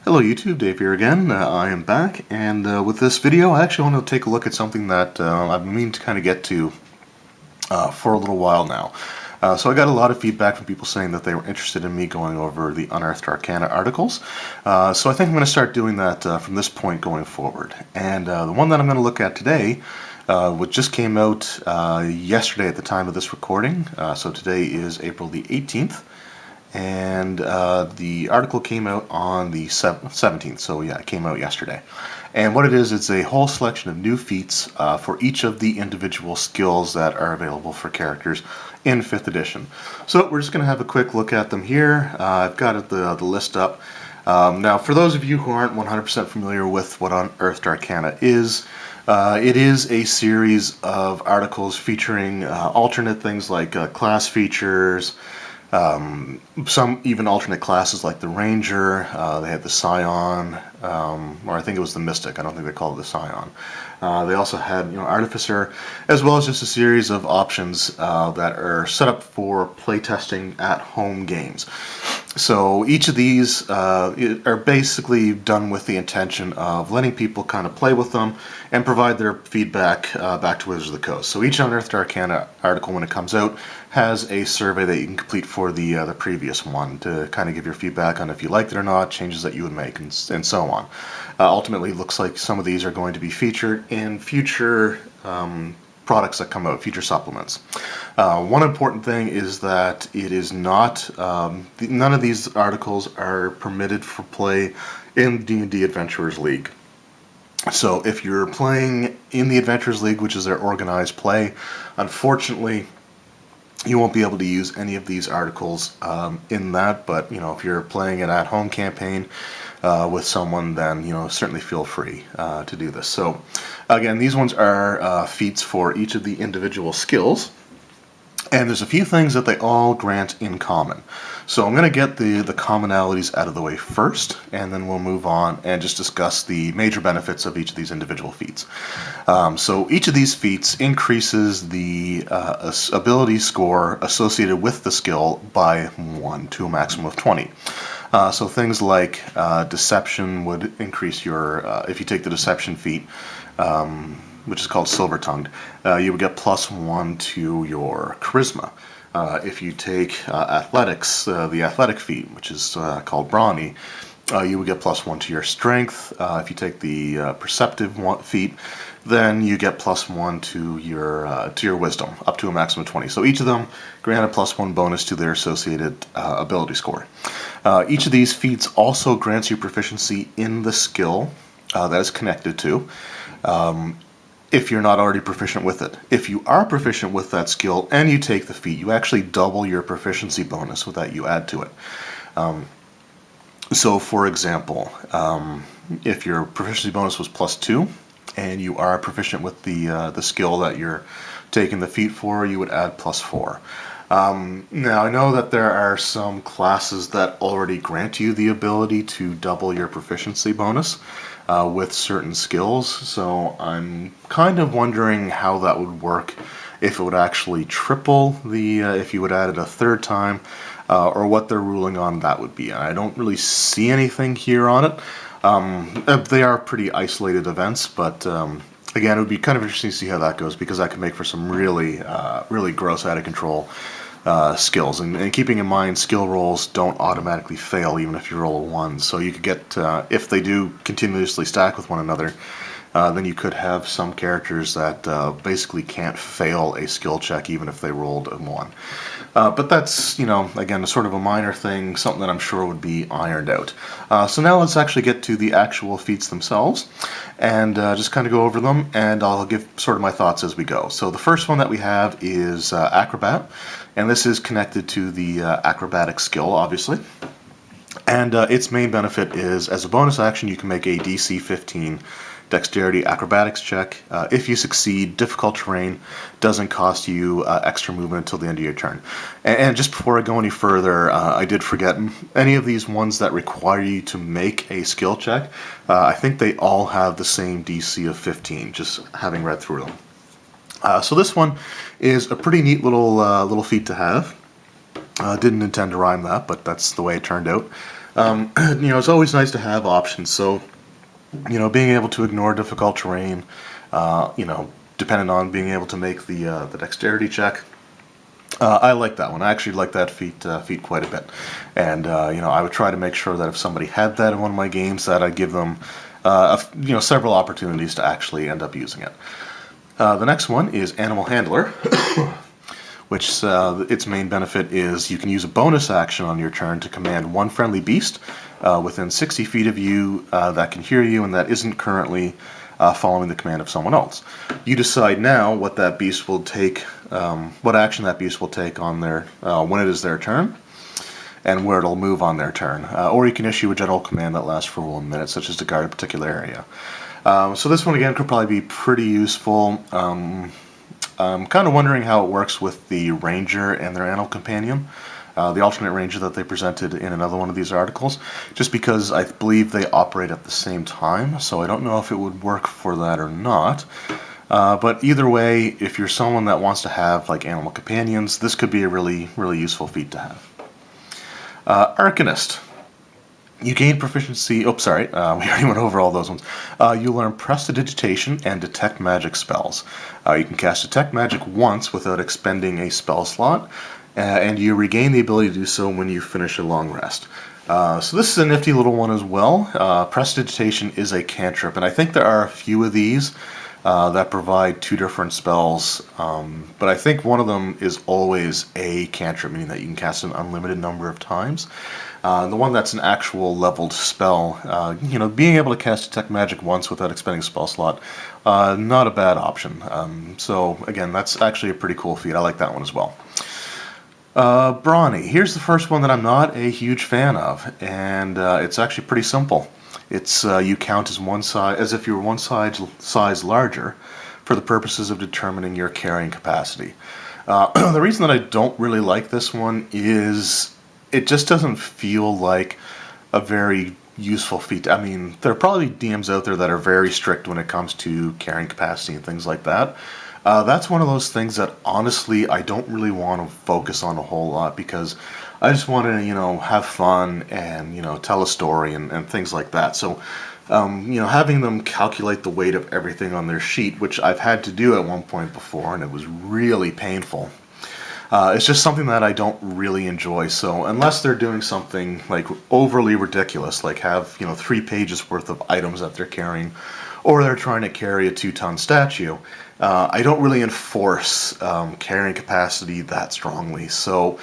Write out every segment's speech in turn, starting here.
Hello YouTube, Dave here again. I am back, and with this video I actually want to take a look at something that I've been meaning to kind of get to for a little while now. So I got a lot of feedback from people saying that they were interested in me going over the Unearthed Arcana articles. So I think I'm going to start doing that from this point going forward. And the one that I'm going to look at today, which just came out yesterday at the time of this recording, so today is April the 18th. And the article came out on the 17th, so yeah, it came out yesterday. And what it is, it's a whole selection of new feats for each of the individual skills that are available for characters in 5th edition. So we're just going to have a quick look at them here. I've got the list up. Now, for those of you who aren't 100% familiar with what Unearthed Arcana is, it is a series of articles featuring alternate things like class features, some even alternate classes like the Ranger. They had the Scion, or I think it was the Mystic. I don't think they called it the Scion. They also had, Artificer, as well as just a series of options that are set up for playtesting at home games. So each of these are basically done with the intention of letting people kind of play with them and provide their feedback back to Wizards of the Coast. So each Unearthed Arcana article, when it comes out, has a survey that you can complete for the previous one to kind of give your feedback on if you liked it or not, changes that you would make, and so on. Ultimately, it looks like some of these are going to be featured in future products that come out, future supplements. One important thing is that it is not, none of these articles are permitted for play in D&D Adventurers League. So if you're playing in the Adventurers League, which is their organized play, unfortunately you won't be able to use any of these articles in that, but if you're playing an at-home campaign with someone, then certainly feel free to do this. So again, these ones are feats for each of the individual skills, and there's a few things that they all grant in common. So I'm going to get the commonalities out of the way first, and then we'll move on and just discuss the major benefits of each of these individual feats. So each of these feats increases the ability score associated with the skill by 1 to a maximum of 20. So things like Deception would increase your, if you take the Deception feat, which is called Silver-Tongued, you would get +1 to your Charisma. If you take Athletics, the Athletic feat, which is called Brawny, you would get +1 to your Strength. If you take the Perceptive feat, then you get +1 to your Wisdom, up to a maximum of 20. So each of them grant a +1 bonus to their associated ability score. Each of these feats also grants you proficiency in the skill that is connected to, if you're not already proficient with it. If you are proficient with that skill and you take the feat, you actually double your proficiency bonus with that you add to it. So for example, if your proficiency bonus was +2 and you are proficient with the skill that you're taking the feat for, you would add +4. Now I know that there are some classes that already grant you the ability to double your proficiency bonus with certain skills, so I'm kind of wondering how that would work, if it would actually triple the, if you would add it a third time, or what their ruling on that would be. I don't really see anything here on it. They are pretty isolated events, but again, it would be kind of interesting to see how that goes, because that could make for some really, really gross, out of control skills. And keeping in mind, skill rolls don't automatically fail even if you roll a 1. So you could get, if they do continuously stack with one another, then you could have some characters that basically can't fail a skill check even if they rolled a 1. But that's, again, a sort of a minor thing, something that I'm sure would be ironed out. So now let's actually get to the actual feats themselves and just kind of go over them, and I'll give sort of my thoughts as we go. So the first one that we have is Acrobat, and this is connected to the acrobatic skill, obviously. And its main benefit is, as a bonus action, you can make a DC 15 Dexterity Acrobatics check. If you succeed, difficult terrain doesn't cost you extra movement until the end of your turn. And just before I go any further, I did forget, any of these ones that require you to make a skill check, I think they all have the same DC of 15, just having read through them. So this one is a pretty neat little feat to have. Didn't intend to rhyme that, but that's the way it turned out. It's always nice to have options. So, being able to ignore difficult terrain, depending on being able to make the dexterity check. I like that one. I actually like that feat quite a bit, and I would try to make sure that if somebody had that in one of my games, that I'd give them several opportunities to actually end up using it. The next one is Animal Handler, which its main benefit is you can use a bonus action on your turn to command one friendly beast within 60 feet of you that can hear you and that isn't currently following the command of someone else. You decide now what that beast will take, what action that beast will take on their when it is their turn, and where it'll move on their turn. Or you can issue a general command that lasts for 1 minute, such as to guard a particular area. So this one again could probably be pretty useful. I'm kind of wondering how it works with the Ranger and their animal companion, the alternate Ranger that they presented in another one of these articles, just because I believe they operate at the same time, so I don't know if it would work for that or not. But either way, if you're someone that wants to have like animal companions, this could be a really, really useful feat to have. Arcanist. You gain proficiency. Oh, sorry, we already went over all those ones. You learn Prestidigitation and Detect Magic spells. You can cast Detect Magic once without expending a spell slot, and you regain the ability to do so when you finish a long rest. So this is a nifty little one as well. Prestidigitation is a cantrip, and I think there are a few of these that provide 2 different spells, but I think one of them is always a cantrip, meaning that you can cast an unlimited number of times. The one that's an actual leveled spell, being able to cast Detect Magic once without expending a spell slot, not a bad option. So again, that's actually a pretty cool feat. I like that one as well. Brawny. Here's the first one that I'm not a huge fan of, and it's actually pretty simple. It's you count as one size, as if you were one size larger, for the purposes of determining your carrying capacity. The reason that I don't really like this one is it just doesn't feel like a very useful feat. I mean, there are probably DMs out there that are very strict when it comes to carrying capacity and things like that. That's one of those things that honestly I don't really want to focus on a whole lot, because I just want to, have fun and, tell a story and things like that. So, having them calculate the weight of everything on their sheet, which I've had to do at one point before, and it was really painful. It's just something that I don't really enjoy. So unless they're doing something like overly ridiculous, like have 3 pages worth of items that they're carrying, or they're trying to carry a 2-ton statue, I don't really enforce carrying capacity that strongly. So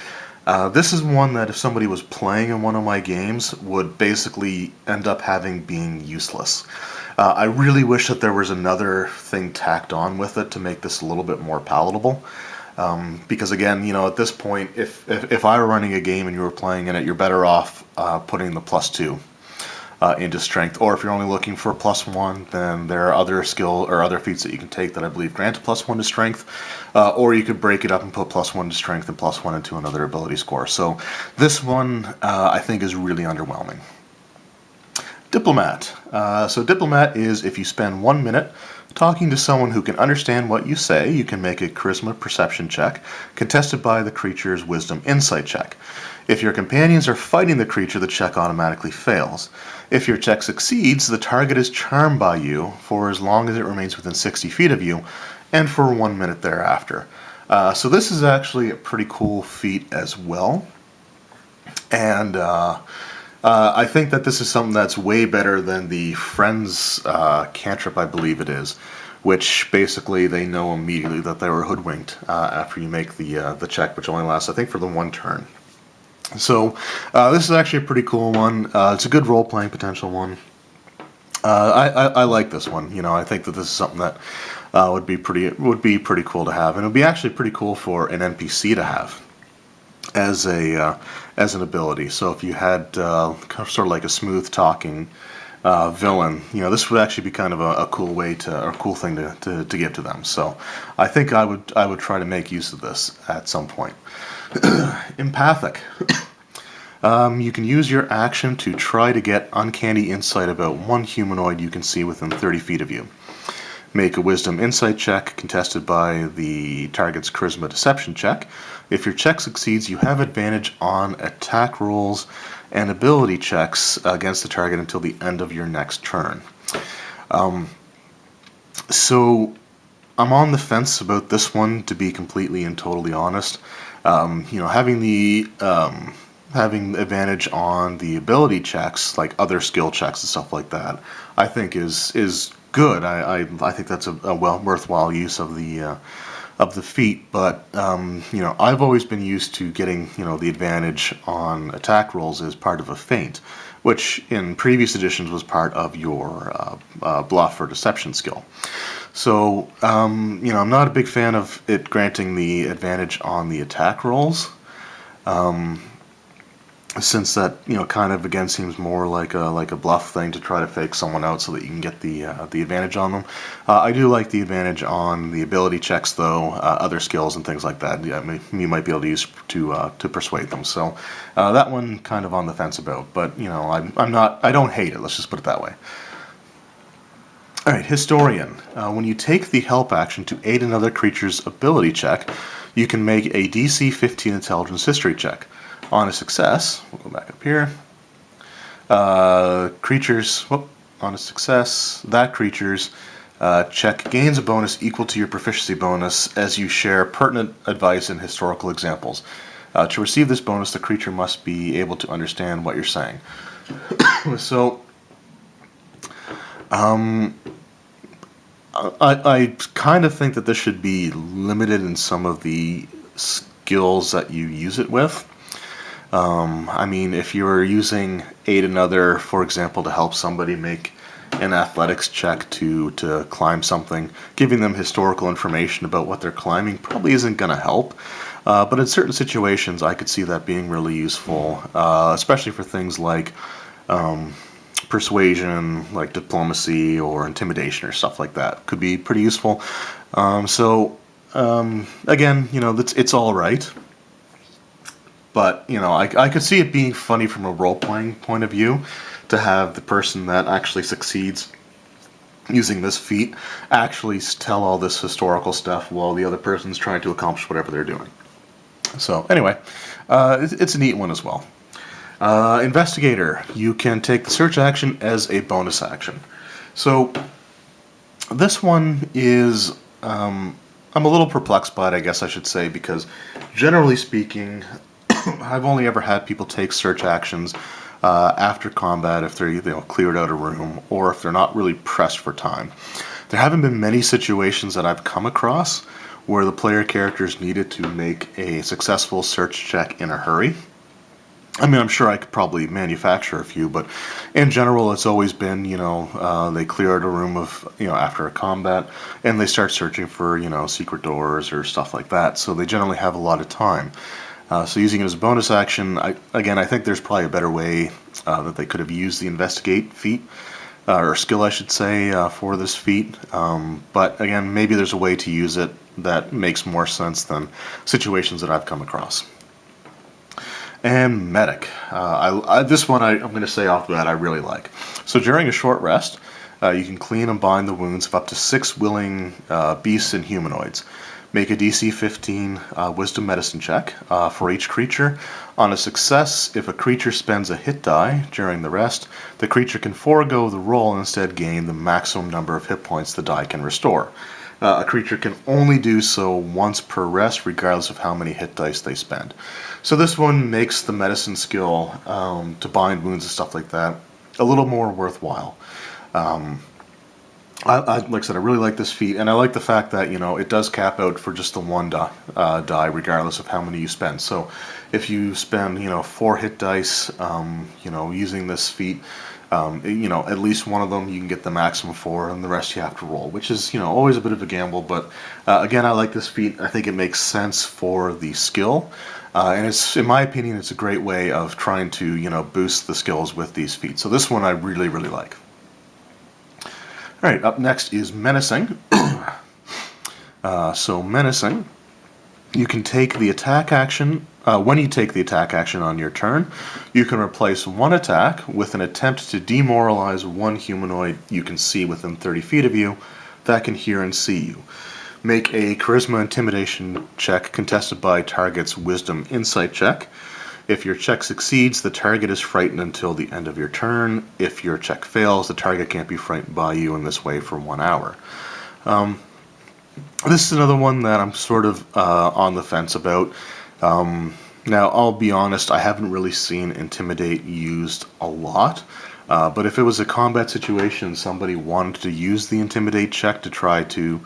this is one that if somebody was playing in one of my games would basically end up being useless. I really wish that there was another thing tacked on with it to make this a little bit more palatable. Because again, at this point, if I were running a game and you were playing in it, you're better off putting the +2 into strength. Or if you're only looking for a +1, then there are other skill or other feats that you can take that I believe grant a +1 to strength. Or you could break it up and put +1 to strength and +1 into another ability score. So this one I think is really underwhelming. Diplomat. So Diplomat is if you spend 1 minute talking to someone who can understand what you say, you can make a charisma perception check, contested by the creature's wisdom insight check. If your companions are fighting the creature, the check automatically fails. If your check succeeds, the target is charmed by you for as long as it remains within 60 feet of you, and for 1 minute thereafter. So this is actually a pretty cool feat as well. And I think that this is something that's way better than the Friends cantrip, I believe it is, which basically they know immediately that they were hoodwinked after you make the check, which only lasts, I think, for the 1 turn. So this is actually a pretty cool one. It's a good role-playing potential one. I like this one. I think that this is something that would be pretty cool to have, and it would be actually pretty cool for an NPC to have as an ability. So if you had sort of like a smooth talking villain, this would actually be kind of a cool way or cool thing to give to them. So I think I would try to make use of this at some point. Empathic. You can use your action to try to get uncanny insight about one humanoid you can see within 30 feet of you. make a Wisdom Insight check contested by the target's Charisma Deception check. If your check succeeds, you have advantage on attack rolls and ability checks against the target until the end of your next turn. So I'm on the fence about this one, to be completely and totally honest. Having the having advantage on the ability checks, like other skill checks and stuff like that, I think is good. I think that's a worthwhile use of the feat. But I've always been used to getting the advantage on attack rolls as part of a feint, which in previous editions was part of your bluff or deception skill. So I'm not a big fan of it granting the advantage on the attack rolls. Since that kind of again seems more like a bluff thing to try to fake someone out so that you can get the advantage on them. I do like the advantage on the ability checks though, other skills and things like that. Yeah, you might be able to use to persuade them. So that one kind of on the fence about, but I don't hate it. Let's just put it that way. All right, Historian. When you take the help action to aid another creature's ability check, you can make a DC 15 Intelligence History check. On a success, we'll go back up here. On a success, that creature's check gains a bonus equal to your proficiency bonus as you share pertinent advice and historical examples. To receive this bonus, the creature must be able to understand what you're saying. So, I kind of think that this should be limited in some of the skills that you use it with. If you're using aid another, for example, to help somebody make an athletics check to climb something, giving them historical information about what they're climbing probably isn't going to help. But in certain situations, I could see that being really useful, especially for things like persuasion, like diplomacy or intimidation or stuff like that. Could be pretty useful. Again, it's all right. But, I could see it being funny from a role-playing point of view to have the person that actually succeeds using this feat actually tell all this historical stuff while the other person's trying to accomplish whatever they're doing. So, anyway, it's a neat one as well. Investigator. You can take the search action as a bonus action. So, this one is... I'm a little perplexed by it, I guess I should say, because generally speaking... I've only ever had people take search actions after combat if they're cleared out a room or if they're not really pressed for time. There haven't been many situations that I've come across where the player characters needed to make a successful search check in a hurry. I'm sure I could probably manufacture a few, but in general, it's always been, they clear out a room of, after a combat, and they start searching for, secret doors or stuff like that. So they generally have a lot of time. So using it as a bonus action, I think there's probably a better way that they could have used the investigate feat, or skill I should say, for this feat. But again, maybe there's a way to use it that makes more sense than situations that I've come across. And Medic. This one I'm going to say off the bat I really like. So during a short rest, you can clean and bind the wounds of up to 6 willing beasts and humanoids. Make a DC 15 Wisdom Medicine check for each creature. On a success, if a creature spends a hit die during the rest, the creature can forego the roll and instead gain the maximum number of hit points the die can restore. A creature can only do so once per rest, regardless of how many hit dice they spend. So this one makes the medicine skill to bind wounds and stuff like that a little more worthwhile. Like I said, I really like this feat, and I like the fact that it does cap out for just the one die, regardless of how many you spend. So, if you spend 4 hit dice, using this feat, at least one of them you can get the maximum for, and the rest you have to roll, which is always a bit of a gamble. But again, I like this feat. I think it makes sense for the skill, and it's, in my opinion, it's a great way of trying to boost the skills with these feats. So this one I really like. Alright, up next is Menacing. So Menacing, you can take the attack action, when you take the attack action on your turn, you can replace one attack with an attempt to demoralize one humanoid you can see within 30 feet of you that can hear and see you. Make a Charisma Intimidation check contested by target's Wisdom Insight check. If your check succeeds, the target is frightened until the end of your turn. If your check fails, the target can't be frightened by you in this way for 1 hour. This is another one that I'm sort of on the fence about. Now, I'll be honest, I haven't really seen Intimidate used a lot. But if it was a combat situation, somebody wanted to use the Intimidate check to try to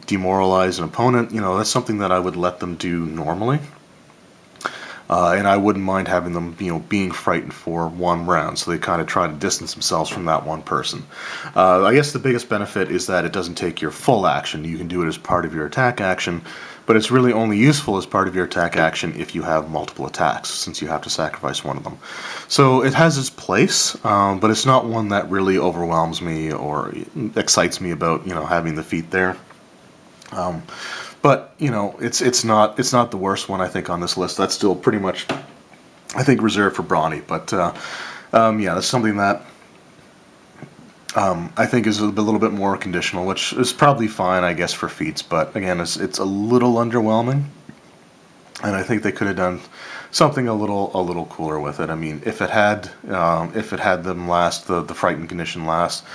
demoralize an opponent, that's something that I would let them do normally. And I wouldn't mind having them, being frightened for 1 round, so they kind of try to distance themselves from that one person. I guess the biggest benefit is that it doesn't take your full action. You can do it as part of your attack action, but it's really only useful as part of your attack action if you have multiple attacks, since you have to sacrifice one of them. So it has its place, but it's not one that really overwhelms me or excites me about, having the feat there. But it's not the worst one I think on this list. That's still pretty much, I think, reserved for Brawny. But yeah, that's something that I think is a little bit more conditional, which is probably fine, I guess, for feats. But again, it's a little underwhelming, and I think they could have done something a little cooler with it. I mean, if it had them last the frightened condition last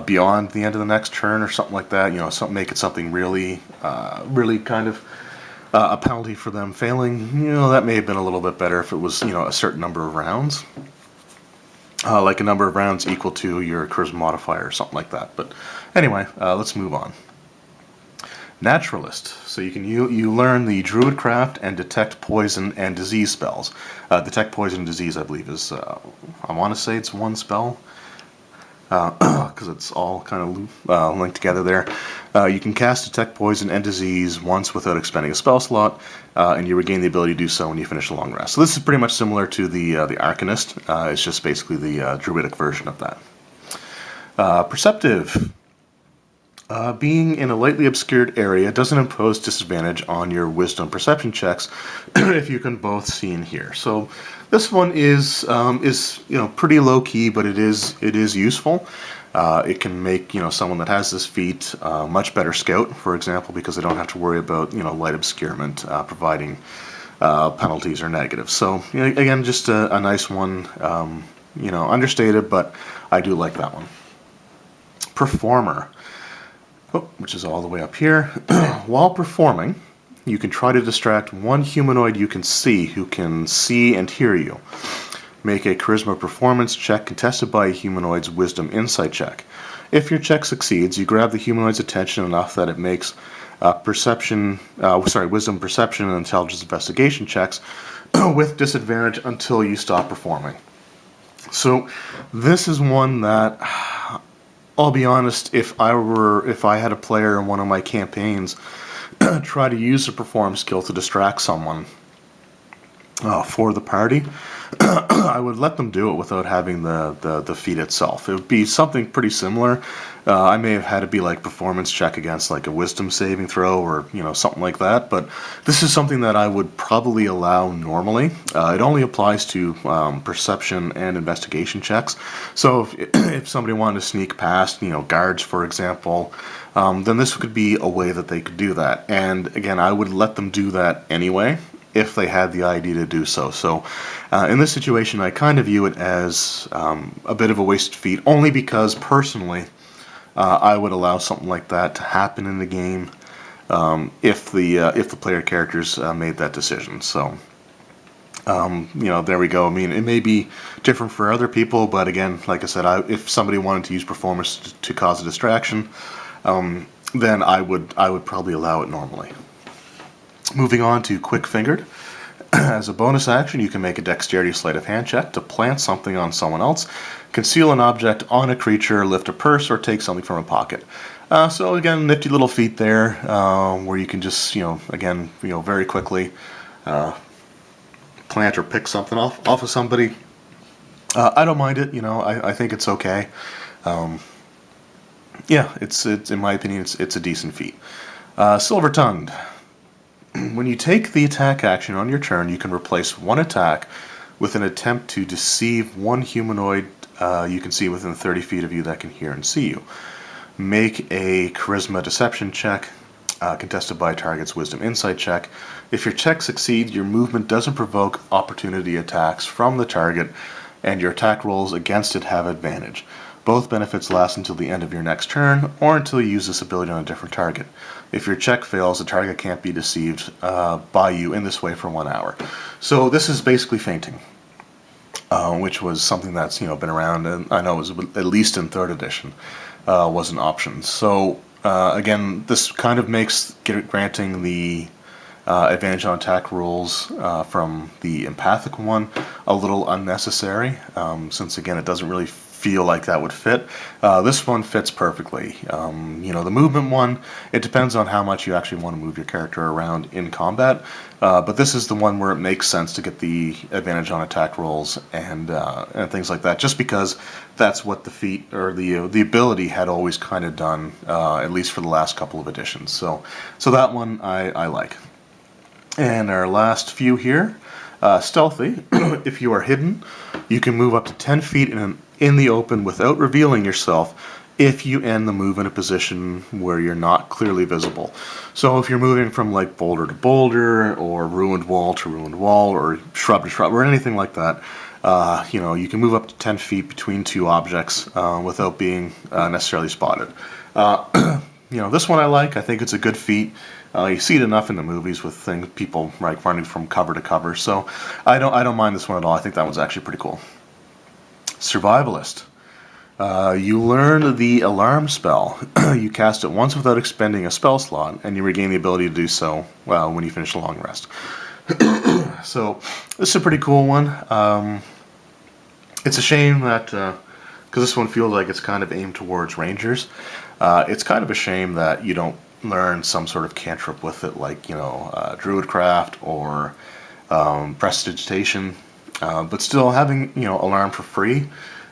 beyond the end of the next turn or something like that, make it something really kind of a penalty for them failing. That may have been a little bit better if it was a certain number of rounds, like a number of rounds equal to your charisma modifier or something like that. But anyway, let's move on. Naturalist. So you learn the Druidcraft and Detect Poison and Disease spells. Detect Poison and Disease, I believe, is I want to say it's 1 spell, because it's all kind of linked together there. You can cast Detect Poison and Disease once without expending a spell slot, and you regain the ability to do so when you finish a long rest. So this is pretty much similar to the Arcanist. It's just basically the Druidic version of that. Perceptive. Being in a lightly obscured area doesn't impose disadvantage on your Wisdom Perception checks if you can both see and hear. So this one is pretty low key, but it is useful. It can make someone that has this feat much better scout, for example, because they don't have to worry about light obscurement providing penalties or negatives. So again, just a nice one. Understated, but I do like that one. Performer. Which is all the way up here. While performing, you can try to distract one humanoid you can see who can see and hear you. Make a Charisma Performance check contested by a humanoid's Wisdom Insight check. If your check succeeds, you grab the humanoid's attention enough that it makes Wisdom Perception and Intelligence Investigation checks with disadvantage until you stop performing. So this is one that, I'll be honest, if I had a player in one of my campaigns try to use a perform skill to distract someone for the party, I would let them do it without having the feat itself. It would be something pretty similar. I may have had it be like performance check against like a wisdom saving throw or something like that, but this is something that I would probably allow normally. It only applies to perception and investigation checks. So if somebody wanted to sneak past guards, for example, then this could be a way that they could do that. And again, I would let them do that anyway if they had the idea to do so. So in this situation, I kind of view it as a bit of a wasted feat, only because personally I would allow something like that to happen in the game if the player characters made that decision. So there we go. I mean, it may be different for other people, but again, like I said, if somebody wanted to use performance to cause a distraction, then I would probably allow it normally. Moving on to Quick Fingered. As a bonus action, you can make a Dexterity Sleight of Hand check to plant something on someone else, conceal an object on a creature, lift a purse, or take something from a pocket. So again, nifty little feat there, where you can just, very quickly plant or pick something off of somebody. I don't mind it. I think it's okay. It's in my opinion, it's a decent feat. Silver Tongued. When you take the attack action on your turn, you can replace one attack with an attempt to deceive one humanoid you can see within 30 feet of you that can hear and see you. make a Charisma Deception check, contested by a target's Wisdom Insight check. If your check succeeds, your movement doesn't provoke opportunity attacks from the target, and your attack rolls against it have advantage. Both benefits last until the end of your next turn, or until you use this ability on a different target. If your check fails, the target can't be deceived by you in this way for 1 hour. So this is basically fainting, which was something that's been around, and I know it was at least in 3rd edition, was an option. So again, this kind of makes granting the advantage on attack rolls from the empathic one a little unnecessary, since again it doesn't really feel like that would fit. This one fits perfectly. The movement one, it depends on how much you actually want to move your character around in combat, but this is the one where it makes sense to get the advantage on attack rolls and things like that, just because that's what the feat or the ability had always kind of done, at least for the last couple of editions. So that one I like. And our last few here, stealthy. If you are hidden, you can move up to 10 feet in the open without revealing yourself if you end the move in a position where you're not clearly visible. So if you're moving from like boulder to boulder, or ruined wall to ruined wall, or shrub to shrub, or anything like that, you can move up to 10 feet between two objects without being necessarily spotted. This one I like. I think it's a good feat. You see it enough in the movies with people like running from cover to cover, so I don't mind this one at all. I think that one's actually pretty cool. Survivalist. You learn the alarm spell. You cast it once without expending a spell slot, and you regain the ability to do so when you finish a long rest. So this is a pretty cool one. It's a shame that because this one feels like it's kind of aimed towards rangers. It's kind of a shame that you don't learn some sort of cantrip with it, like Druidcraft or Prestidigitation, but still having alarm for free,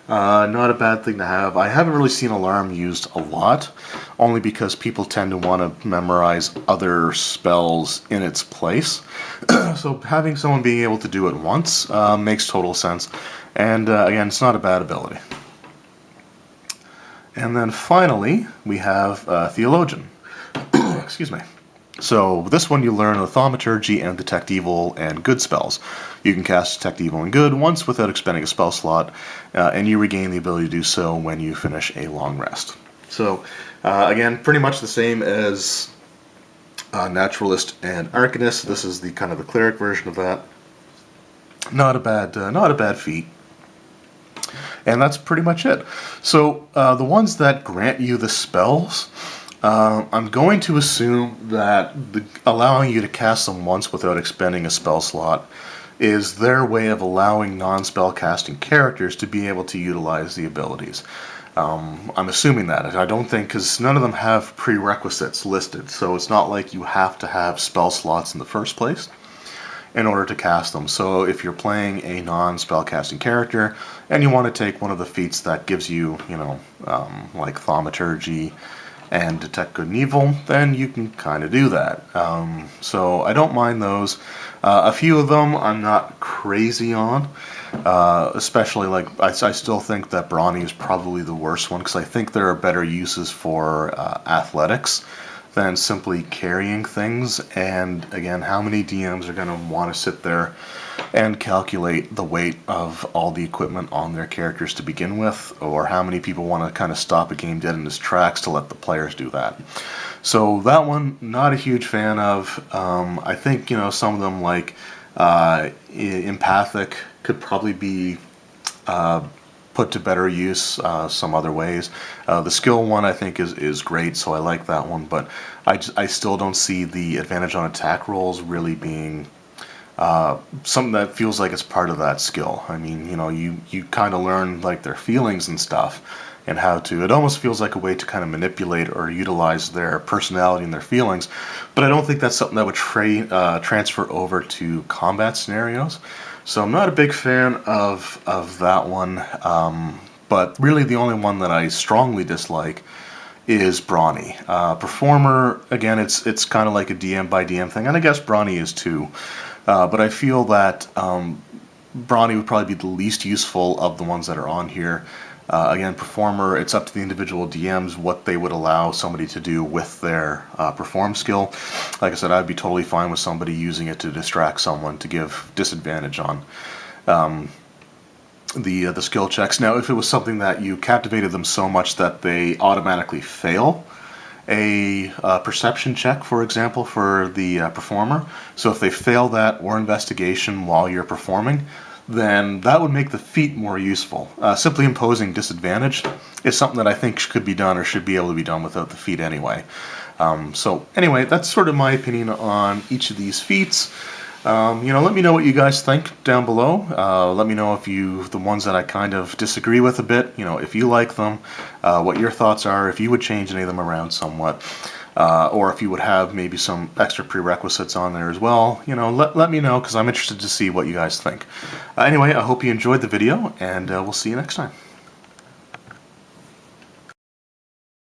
not a bad thing to have. I haven't really seen alarm used a lot, only because people tend to want to memorize other spells in its place. So having someone being able to do it once makes total sense, and again, it's not a bad ability. And then finally we have Theologian. Excuse me. So this one you learn Thaumaturgy and Detect Evil and Good spells. You can cast Detect Evil and Good once without expending a spell slot, and you regain the ability to do so when you finish a long rest. So again, pretty much the same as Naturalist and Arcanist. This is the kind of the cleric version of that. Not a bad feat. And that's pretty much it. So the ones that grant you the spells, I'm going to assume that allowing you to cast them once without expending a spell slot is their way of allowing non-spell casting characters to be able to utilize the abilities. I'm assuming that. I don't think, because none of them have prerequisites listed, so it's not like you have to have spell slots in the first place in order to cast them. So if you're playing a non-spell casting character and you want to take one of the feats that gives you, like Thaumaturgy and Detect Good and Evil, then you can kind of do that. So I don't mind those. A few of them I'm not crazy on, especially like I still think that Brawny is probably the worst one, because I think there are better uses for athletics than simply carrying things. And again, how many DMs are going to want to sit there and calculate the weight of all the equipment on their characters to begin with, or how many people want to kind of stop a game dead in its tracks to let the players do that. So that one, not a huge fan of. I think some of them, like Empathic, could probably be put to better use some other ways. The skill one I think is great, so I like that one, but I still don't see the advantage on attack rolls really being something that feels like it's part of that skill. I mean, you kind of learn like their feelings and stuff, and how to, it almost feels like a way to kind of manipulate or utilize their personality and their feelings, but I don't think that's something that would transfer over to combat scenarios. So I'm not a big fan of that one, but really the only one that I strongly dislike is Brawny. Performer, again, it's kind of like a DM by DM thing, and I guess Brawny is too, but I feel that Brawny would probably be the least useful of the ones that are on here. Again, performer, it's up to the individual DMs what they would allow somebody to do with their perform skill. Like I said, I'd be totally fine with somebody using it to distract someone, to give disadvantage on the skill checks. Now, if it was something that you captivated them so much that they automatically fail a perception check, for example, for the performer, so if they fail that or investigation while you're performing, then that would make the feat more useful. Simply imposing disadvantage is something that I think could be done or should be able to be done without the feat anyway. So anyway, that's sort of my opinion on each of these feats. Let me know what you guys think down below. Let me know if the ones that I kind of disagree with a bit, if you like them, what your thoughts are, if you would change any of them around somewhat, or if you would have maybe some extra prerequisites on there as well. Let me know, because I'm interested to see what you guys think. Anyway, I hope you enjoyed the video, and we'll see you next time.